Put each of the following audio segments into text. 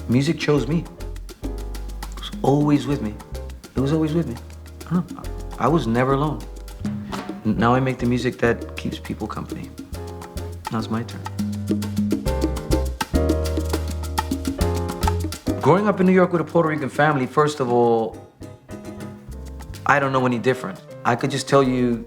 Music chose me. It was always with me. It was always with me. I was never alone. Now I make the music that keeps people company. Now it's my turn. Growing up in New York with a Puerto Rican family, first of all, I don't know any different. I could just tell you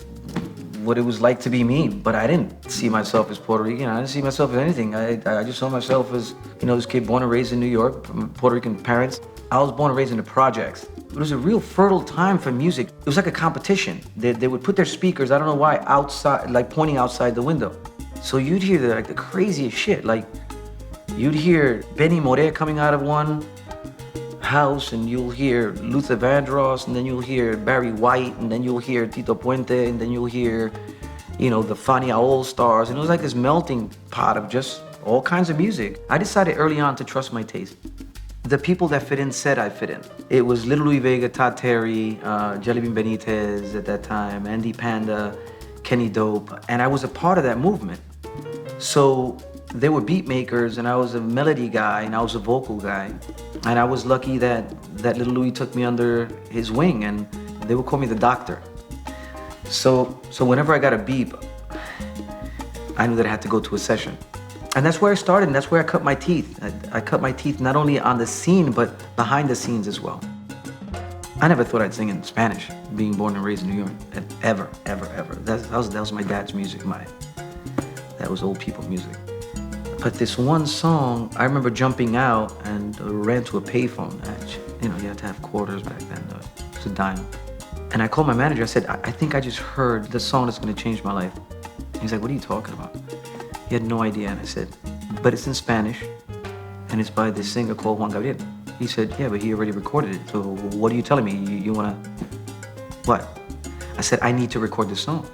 what it was like to be me, but I didn't see myself as Puerto Rican. I didn't see myself as anything. I just saw myself as, this kid born and raised in New York, from Puerto Rican parents. I was born and raised in the projects. It was a real fertile time for music. It was like a competition. They would put their speakers, I don't know why, outside, like pointing outside the window. So you'd hear the craziest shit. Like, you'd hear Benny Moré coming out of one house, and you'll hear Luther Vandross, and then you'll hear Barry White, and then you'll hear Tito Puente, and then you'll hear, the Fania All-Stars. And it was like this melting pot of just all kinds of music. I decided early on to trust my taste. The people that fit in said I fit in. It was Little Louis Vega, Todd Terry, Jellybean Benitez at that time, Andy Panda, Kenny Dope, and I was a part of that movement. So they were beat makers, and I was a melody guy, and I was a vocal guy. And I was lucky that Little Louis took me under his wing, and they would call me the doctor. So whenever I got a beep, I knew that I had to go to a session. And that's where I started, and that's where I cut my teeth. I cut my teeth not only on the scene, but behind the scenes as well. I never thought I'd sing in Spanish, being born and raised in New York, ever. That was my dad's music. That was old people music. But this one song, I remember jumping out and ran to a payphone. You had to have quarters back then. It was a dime. And I called my manager. I said, I think I just heard the song that's going to change my life. He's like, what are you talking about? He had no idea. And I said, but it's in Spanish, and it's by this singer called Juan Gabriel. He said, yeah, but he already recorded it. So what are you telling me? You want to, what? I said, I need to record this song.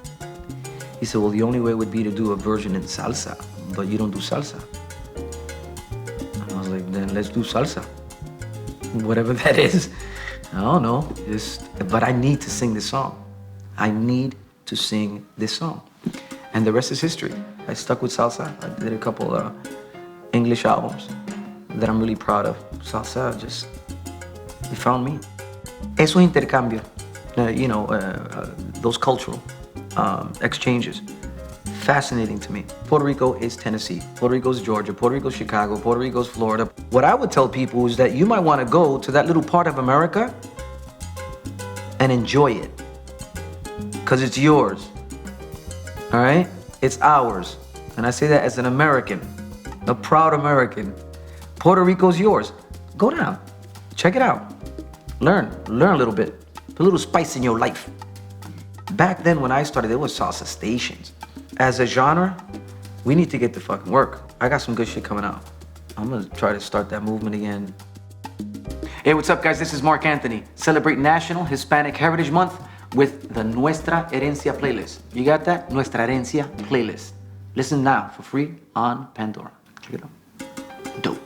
He said, well, the only way would be to do a version in salsa, but you don't do salsa. And I was like, then let's do salsa. Whatever that is. I don't know. But I need to sing this song. I need to sing this song. And the rest is history. I stuck with salsa. I did a couple English albums that I'm really proud of. Salsa it found me. Eso es intercambio. Those cultural exchanges. Fascinating to me. Puerto Rico is Tennessee. Puerto Rico is Georgia. Puerto Rico is Chicago. Puerto Rico is Florida. What I would tell people is that you might want to go to that little part of America and enjoy it. Because it's yours. All right? It's ours. And I say that as an American, a proud American. Puerto Rico's yours. Go down. Check it out. Learn a little bit. Put a little spice in your life. Back then when I started, there was salsa stations. As a genre, we need to get to fucking work. I got some good shit coming out. I'm gonna try to start that movement again. Hey, what's up, guys? This is Mark Anthony. Celebrate National Hispanic Heritage Month with the Nuestra Herencia playlist. You got that? Nuestra Herencia playlist. Listen now for free on Pandora. Check it out. Dope.